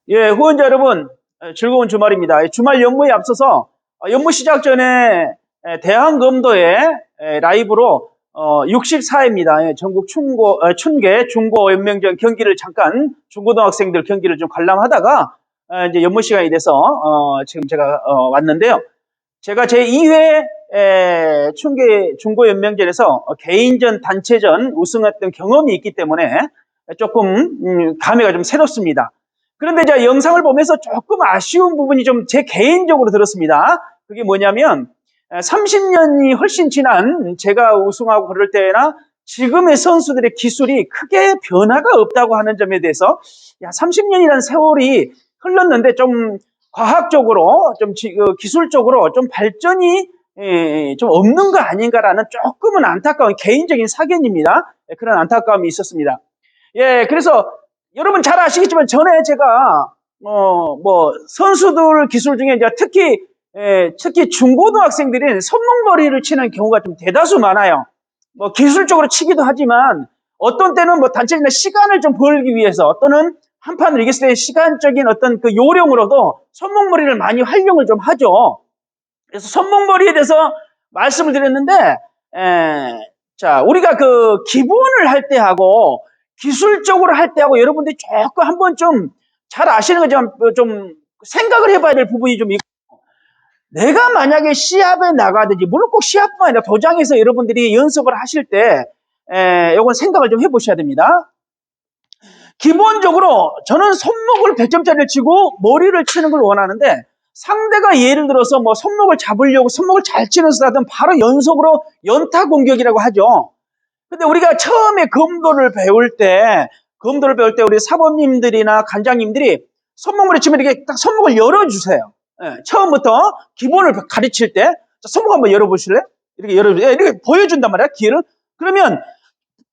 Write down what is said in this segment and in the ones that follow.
예, 후원자 여러분, 즐거운 주말입니다. 주말 연무에 앞서서 연무 시작 전에 대한검도의 라이브로 64회입니다. 전국 춘계 중고연맹전 경기를 잠깐 중고등학생들 경기를 좀 관람하다가 이제 연무 시간이 돼서 지금 제가 왔는데요. 제가 제 2회 춘계 중고연맹전에서 개인전, 단체전 우승했던 경험이 있기 때문에 조금 감회가 좀 새롭습니다. 그런데 제가 영상을 보면서 조금 아쉬운 부분이 좀 제 개인적으로 들었습니다. 그게 뭐냐면 30년이 훨씬 지난 제가 우승하고 그럴 때나 지금의 선수들의 기술이 크게 변화가 없다고 하는 점에 대해서 30년이라는 세월이 흘렀는데 좀 과학적으로 좀 기술적으로 좀 발전이 좀 없는 거 아닌가라는 조금은 안타까운 개인적인 사견입니다. 그런 안타까움이 있었습니다. 예, 그래서 여러분 잘 아시겠지만 전에 제가 선수들 기술 중에 이제 특히 중고등학생들이 손목머리를 치는 경우가 좀 대다수 많아요. 기술적으로 치기도 하지만 어떤 때는 단체전에 시간을 좀 벌기 위해서 또는 한 판을 이겼을 때 시간적인 어떤 그 요령으로도 손목머리를 많이 활용을 좀 하죠. 그래서 손목머리에 대해서 말씀을 드렸는데 자, 우리가 그 기본을 할 때 하고 기술적으로 할 때 하고 여러분들이 조금 한번 좀 잘 아시는 거지만 좀 생각을 해봐야 될 부분이 좀 있고, 내가 만약에 시합에 나가든지, 물론 꼭 시합뿐만 아니라 도장에서 여러분들이 연습을 하실 때 요건 생각을 좀 해보셔야 됩니다. 기본적으로 저는 손목을 100점짜리를 치고 머리를 치는 걸 원하는데, 상대가 예를 들어서 손목을 잡으려고 손목을 잘 치는 수다든 바로 연속으로 연타 공격이라고 하죠. 근데 우리가 처음에 검도를 배울 때 우리 사범님들이나 관장님들이 손목을 치면 이렇게 딱 손목을 열어주세요. 처음부터 기본을 가르칠 때 손목 한번 열어보실래요? 이렇게 보여준단 말이야, 기회를. 그러면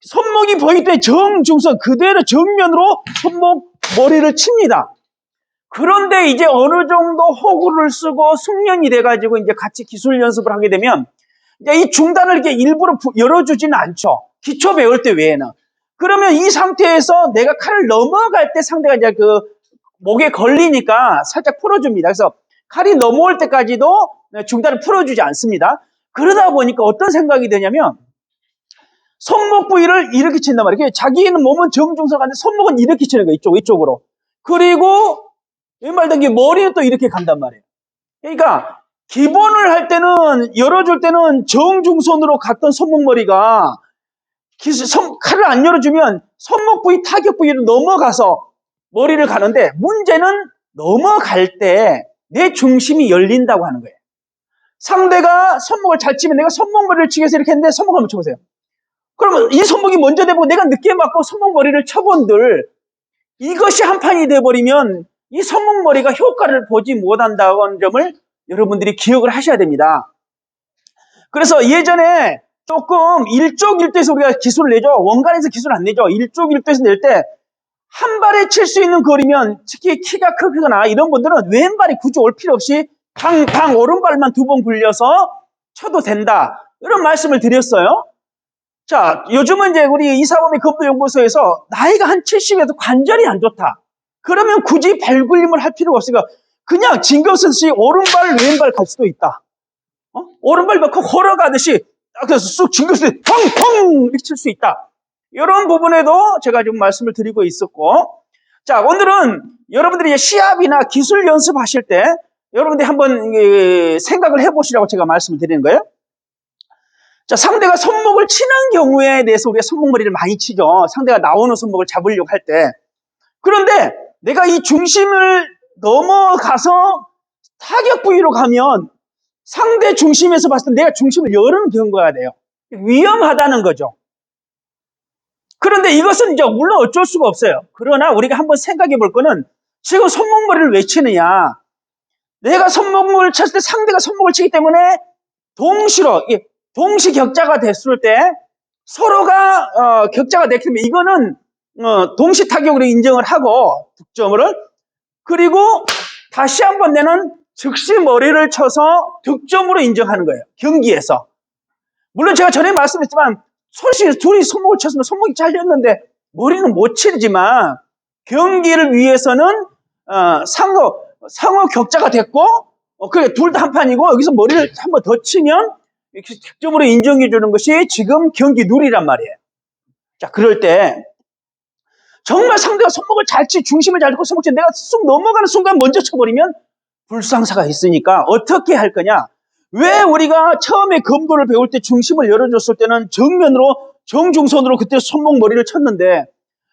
손목이 보이기 때문에 정중선 그대로 정면으로 손목 머리를 칩니다. 그런데 이제 어느 정도 호구를 쓰고 숙련이 돼가지고 이제 같이 기술 연습을 하게 되면 이제 이 중단을 이렇게 일부러 열어주지는 않죠. 기초 배울 때 외에는. 그러면 이 상태에서 내가 칼을 넘어갈 때 상대가 이제 그 목에 걸리니까 살짝 풀어줍니다. 그래서 칼이 넘어올 때까지도 중단을 풀어주지 않습니다. 그러다 보니까 어떤 생각이 되냐면 손목 부위를 이렇게 친단 말이에요. 자기는 몸은 정중선 가는데 손목은 이렇게 치는 거예요. 이쪽으로. 그리고 왼발던 게 머리는 또 이렇게 간단 말이에요. 그러니까 기본을 할 때는 열어줄 때는 정중선으로 갔던 손목머리가 칼을 안 열어주면 손목 부위 타격 부위로 넘어가서 머리를 가는데, 문제는 넘어갈 때 내 중심이 열린다고 하는 거예요. 상대가 손목을 잘 치면 내가 손목머리를 치기 위해서 이렇게 했는데 손목을 한번 쳐보세요. 그러면 이 손목이 먼저 대보고 내가 늦게 맞고 손목머리를 쳐본들, 이것이 한 판이 돼버리면 이 손목머리가 효과를 보지 못한다는 점을 여러분들이 기억을 하셔야 됩니다. 그래서 예전에 조금 일족일도에서 우리가 기술을 내죠. 원간에서 기술 안 내죠. 일족일도에서 낼 때 한 발에 칠 수 있는 거리면, 특히 키가 크거나 이런 분들은 왼발이 굳이 올 필요 없이 방 오른발만 2번 굴려서 쳐도 된다, 이런 말씀을 드렸어요. 자, 요즘은 이제 우리 이사범의 검도연구소에서 나이가 한 70에도 관절이 안 좋다, 그러면 굳이 발굴림을 할 필요가 없으니까 그냥 진검쓰듯이 오른발 왼발 갈 수도 있다. 오른발 막 걸어가듯이 그래서 쑥 진검쓰듯이 펑펑 이렇게 칠 수 있다. 이런 부분에도 제가 좀 말씀을 드리고 있었고, 자, 오늘은 여러분들이 이제 시합이나 기술 연습하실 때 여러분들이 한번 생각을 해보시라고 제가 말씀을 드리는 거예요. 자, 상대가 손목을 치는 경우에 대해서 우리가 손목머리를 많이 치죠. 상대가 나오는 손목을 잡으려고 할 때. 그런데 내가 이 중심을 넘어가서 타격 부위로 가면 상대 중심에서 봤을 때 내가 중심을 여는 경우가 돼요. 위험하다는 거죠. 그런데 이것은 이제 물론 어쩔 수가 없어요. 그러나 우리가 한번 생각해 볼 거는, 지금 손목머리를 왜 치느냐. 내가 손목을 쳤을 때 상대가 손목을 치기 때문에 동시 격자가 됐을 때 서로가 격자가 됐기 때문에 이거는 동시 타격으로 인정을 하고 득점을, 그리고 다시 한번 내는 즉시 머리를 쳐서 득점으로 인정하는 거예요. 경기에서. 물론 제가 전에 말씀했지만 솔직히 둘이 손목을 쳤으면 손목이 잘렸는데 머리는 못 치지만 경기를 위해서는 상어 격자가 됐고, 그래, 둘 다 한 판이고, 여기서 머리를 한 번 더 치면, 이렇게 득점으로 인정해 주는 것이 지금 경기 룰이란 말이에요. 자, 그럴 때, 정말 상대가 손목을 잘 중심을 잘 잡고 손목 치 내가 쑥 넘어가는 순간 먼저 쳐버리면 불상사가 있으니까 어떻게 할 거냐? 왜 우리가 처음에 검도를 배울 때 중심을 열어줬을 때는 정면으로, 정중선으로 그때 손목 머리를 쳤는데,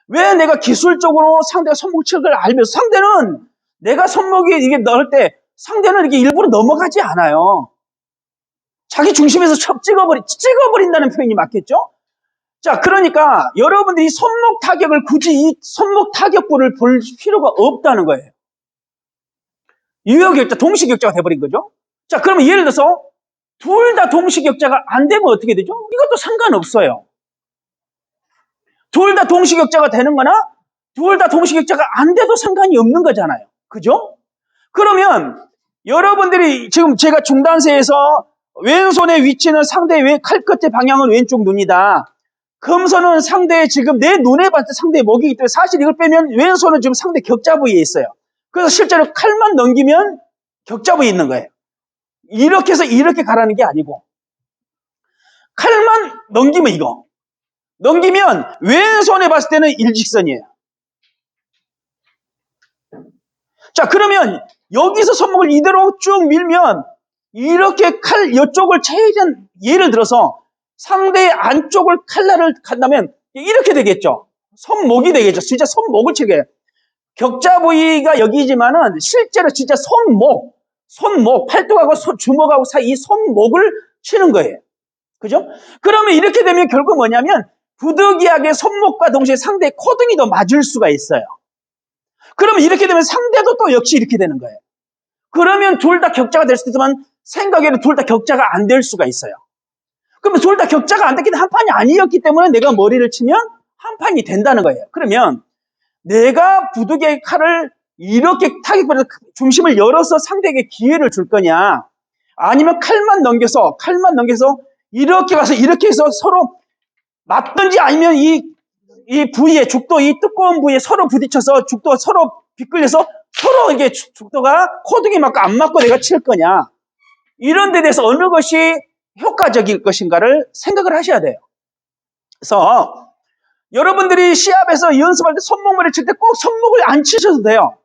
왜 내가 기술적으로 상대가 손목 칠 걸 알면서 상대는 내가 손목이 이게 넣을 때 상대는 이렇게 일부러 넘어가지 않아요. 자기 중심에서 찍어버린다는 표현이 맞겠죠? 자, 그러니까 여러분들이 손목 타격을 굳이 이 손목 타격부를 볼 필요가 없다는 거예요. 유효격자, 동시격자가 돼버린 거죠. 자, 그러면 예를 들어서 둘 다 동시격자가 안 되면 어떻게 되죠? 이것도 상관없어요. 둘 다 동시격자가 되는 거나 둘 다 동시격자가 안 돼도 상관이 없는 거잖아요. 그죠? 그러면 여러분들이 지금 제가 중단세에서 왼손의 위치는 상대의 칼 끝의 방향은 왼쪽 눈이다. 금손은 상대의 지금 내 눈에 봤을 때 상대의 목이기 때문에 사실 이걸 빼면 왼손은 지금 상대 격자 부위에 있어요. 그래서 실제로 칼만 넘기면 격자 부위에 있는 거예요. 이렇게 해서 이렇게 가라는 게 아니고 칼만 넘기면 이거. 넘기면 왼손에 봤을 때는 일직선이에요. 자, 그러면 여기서 손목을 이대로 쭉 밀면 이렇게 칼 이쪽을 최대한 예를 들어서 상대의 안쪽을 칼날을 간다면 이렇게 되겠죠. 손목이 되겠죠. 진짜 손목을 치게 해요. 격자 부위가 여기지만은 실제로 진짜 손목, 팔뚝하고 주먹하고 사이 이 손목을 치는 거예요. 그죠? 그러면 이렇게 되면 결국 뭐냐면 부득이하게 손목과 동시에 상대의 코등이도 맞을 수가 있어요. 그러면 이렇게 되면 상대도 또 역시 이렇게 되는 거예요. 그러면 둘 다 격자가 될 수도 있지만 생각에는 둘 다 격자가 안 될 수가 있어요. 그러면 둘 다 격자가 안 됐기 때문에 한 판이 아니었기 때문에 내가 머리를 치면 한 판이 된다는 거예요. 그러면 내가 부득이하게 칼을 이렇게 타격받아서 중심을 열어서 상대에게 기회를 줄 거냐, 아니면 칼만 넘겨서 이렇게 가서 이렇게 해서 서로 맞든지, 아니면 이 부위에 죽도 이 두꺼운 부위에 서로 부딪혀서 죽도가 서로 비끌려서 서로 이게 죽도가 코등에 맞고 안 맞고 내가 칠 거냐, 이런 데 대해서 어느 것이 효과적일 것인가를 생각을 하셔야 돼요. 그래서 여러분들이 시합에서 연습할 때 손목머리 칠 때 꼭 손목을 안 치셔도 돼요.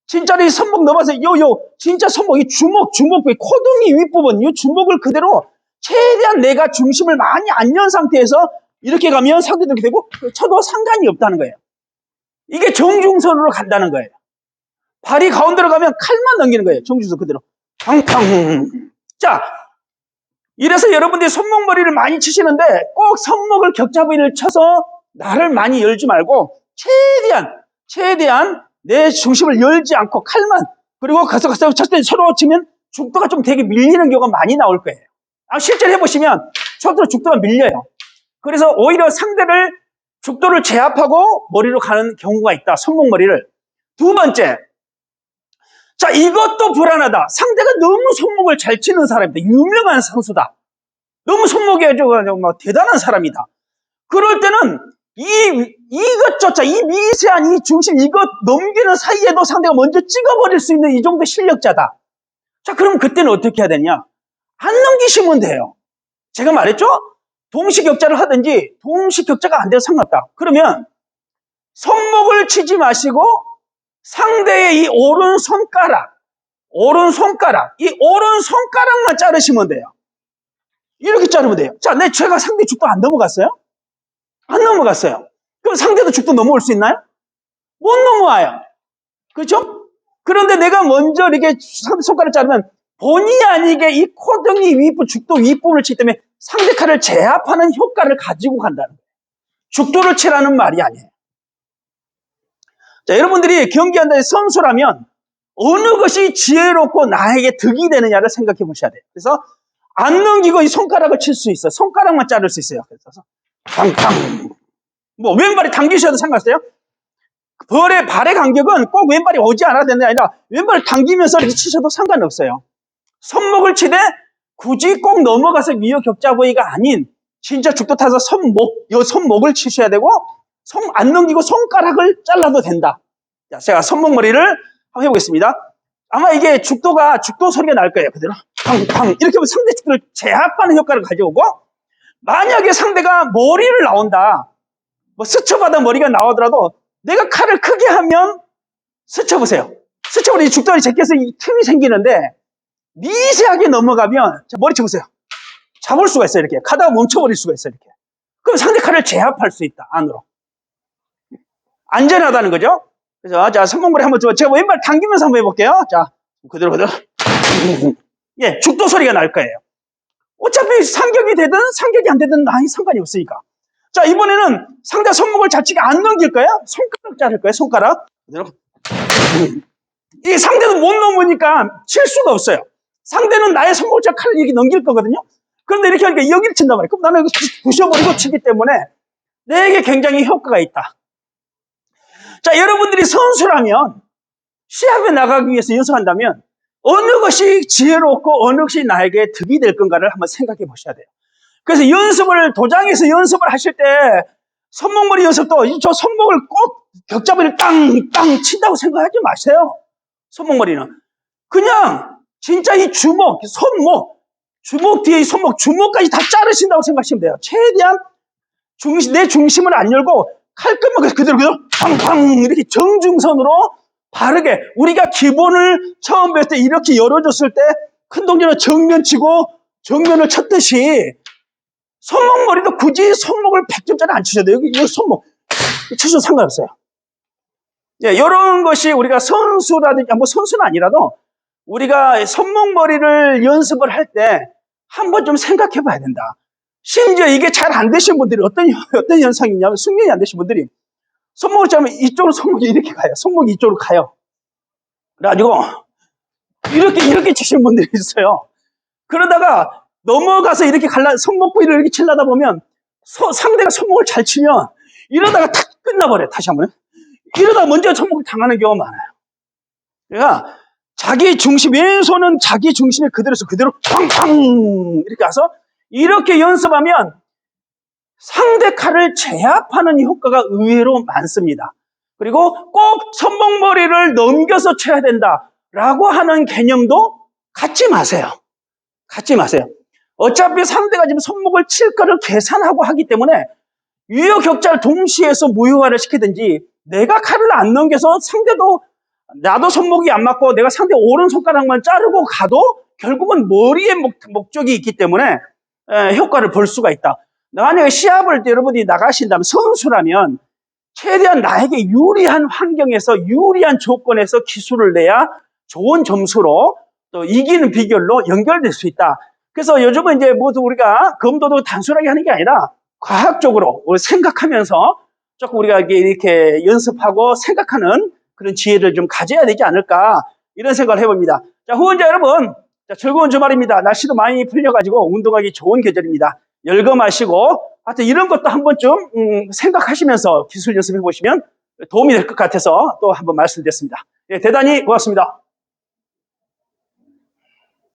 진짜로 이 손목 넘어서 진짜 손목, 이 주먹 부위, 코등이 윗부분, 이 주먹을 그대로 최대한 내가 중심을 많이 안 연 상태에서 이렇게 가면 상대도 이렇게 되고 쳐도 상관이 없다는 거예요. 이게 정중선으로 간다는 거예요. 발이 가운데로 가면 칼만 넘기는 거예요. 정중선 그대로. 팡팡. 자, 이래서 여러분들이 손목머리를 많이 치시는데 꼭 손목을 격자 부위를 쳐서 나를 많이 열지 말고 최대한 내 중심을 열지 않고 칼만, 그리고 가서 쳤을 때 서로 치면 죽도가 좀 되게 밀리는 경우가 많이 나올 거예요. 실제로 해보시면 서로 죽도가 밀려요. 그래서 오히려 상대를 죽도를 제압하고 머리로 가는 경우가 있다. 손목머리를. 두 번째, 자, 이것도 불안하다. 상대가 너무 손목을 잘 치는 사람이다. 유명한 선수다. 너무 손목이 아주 대단한 사람이다. 그럴 때는 이것조차, 이 미세한 이 중심, 이것 넘기는 사이에도 상대가 먼저 찍어버릴 수 있는 이 정도 실력자다. 자, 그럼 그때는 어떻게 해야 되냐? 안 넘기시면 돼요. 제가 말했죠? 동시격자를 하든지 동시격자가 안 돼도 상관없다. 그러면 손목을 치지 마시고 상대의 이 오른손가락, 이 오른손가락만 자르시면 돼요. 이렇게 자르면 돼요. 자, 제가 상대 죽도 안 넘어갔어요? 안 넘어갔어요. 그럼 상대도 죽도 넘어올 수 있나요? 못 넘어와요. 그렇죠? 그런데 내가 먼저 이렇게 손가락 자르면 본의 아니게 이 코등이 죽도 윗부분을 치기 때문에 상대 칼을 제압하는 효과를 가지고 간다는 거예요. 죽도를 치라는 말이 아니에요. 자, 여러분들이 경기한다는 선수라면 어느 것이 지혜롭고 나에게 득이 되느냐를 생각해 보셔야 돼요. 그래서 안 넘기고 이 손가락을 칠 수 있어요. 손가락만 자를 수 있어요. 그래서 팡팡. 왼발이 당기셔도 상관없어요. 발의 간격은 꼭 왼발이 오지 않아야 되는 게 아니라 왼발을 당기면서 이렇게 치셔도 상관없어요. 손목을 치되 굳이 꼭 넘어가서 위협 격자 부위가 아닌 진짜 죽도 타서 손목을 치셔야 되고, 안 넘기고 손가락을 잘라도 된다. 자, 제가 손목머리를 한번 해보겠습니다. 아마 이게 죽도 소리가 날 거예요. 그대로 팡팡 이렇게 하면 상대 축도를 제압하는 효과를 가져오고, 만약에 상대가 머리를 나온다, 뭐 스쳐받아 머리가 나오더라도 내가 칼을 크게 하면 스쳐보세요. 스쳐버리면 죽도가 제껴서 이 틈이 생기는데 미세하게 넘어가면, 자, 머리 쳐보세요. 잡을 수가 있어요. 이렇게 가다가 멈춰버릴 수가 있어요. 이렇게. 그럼 상대 칼을 제압할 수 있다. 안으로. 안전하다는 거죠. 그래서 자, 손목머리 한번 제가 왼발 당기면서 한번 해볼게요. 자, 그대로 예, 죽도 소리가 날 거예요. 어차피 상격이 되든 상격이 안 되든 아니 상관이 없으니까. 자, 이번에는 상대 손목을 좌측에 안 넘길 거예요. 손가락 자를 거예요. 손가락. 그대로. 이 상대도 못 넘으니까 칠 수가 없어요. 상대는 나의 손목을 칼을 이렇게 넘길 거거든요. 그런데 이렇게 하니까 여기를 친단 말이에요. 그럼 나는 이거 부셔버리고 치기 때문에 내게 굉장히 효과가 있다. 자, 여러분들이 선수라면 시합에 나가기 위해서 연습한다면 어느 것이 지혜롭고 어느 것이 나에게 득이 될 건가를 한번 생각해 보셔야 돼요. 그래서 도장에서 연습을 하실 때 손목머리 연습도 저 손목을 꼭 격잡이를 땅땅 친다고 생각하지 마세요. 손목머리는 그냥 진짜 이 주먹, 손목, 주먹 뒤에 이 손목, 주먹까지 다 자르신다고 생각하시면 돼요. 최대한 내 중심을 안 열고 칼끝만 그대로 팡팡 이렇게 정중선으로 바르게, 우리가 기본을 처음 배울 때 이렇게 열어줬을 때 큰 동전을 정면 치고 정면을 쳤듯이 손목머리도 굳이 손목을 100점짜리 안 치셔도 돼요. 여기 손목 치셔도 상관없어요. 예, 이런 것이 우리가 선수라든지, 뭐 선수는 아니라도 우리가 손목머리를 연습을 할 때 한번 좀 생각해 봐야 된다. 심지어 이게 잘 안 되신 분들이 어떤 현상이냐면, 숙련이 안 되신 분들이 손목을 잡으면 이쪽으로 손목이 이렇게 가요. 손목이 이쪽으로 가요. 그래가지고 이렇게 치시는 분들이 있어요. 그러다가 넘어가서 이렇게 손목 부위를 이렇게 치려다 보면 상대가 손목을 잘 치면 이러다가 탁 끝나버려요. 다시 한번. 이러다가 먼저 손목을 당하는 경우가 많아요. 그러니까 자기 중심, 왼손은 자기 중심에 그대로 팡팡 이렇게 가서 이렇게 연습하면 상대 칼을 제압하는 효과가 의외로 많습니다. 그리고 꼭 손목머리를 넘겨서 쳐야 된다라고 하는 개념도 갖지 마세요. 갖지 마세요. 어차피 상대가 지금 손목을 칠 거를 계산하고 하기 때문에 유효격자를 동시에서 무효화를 시키든지, 내가 칼을 안 넘겨서 나도 손목이 안 맞고 내가 상대 오른손가락만 자르고 가도 결국은 머리에 목적이 있기 때문에 효과를 볼 수가 있다. 만약에 시합을 여러분이 나가신다면, 선수라면 최대한 나에게 유리한 환경에서 유리한 조건에서 기술을 내야 좋은 점수로 또 이기는 비결로 연결될 수 있다. 그래서 요즘은 이제 모두 우리가 검도도 단순하게 하는 게 아니라 과학적으로 생각하면서 조금 우리가 이렇게 연습하고 생각하는 그런 지혜를 좀 가져야 되지 않을까, 이런 생각을 해봅니다. 자, 후원자 여러분, 자, 즐거운 주말입니다. 날씨도 많이 풀려가지고 운동하기 좋은 계절입니다. 열거마시고 하여튼 이런 것도 한 번쯤 생각하시면서 기술 연습해 보시면 도움이 될 것 같아서 또 한번 말씀드렸습니다. 예, 대단히 고맙습니다.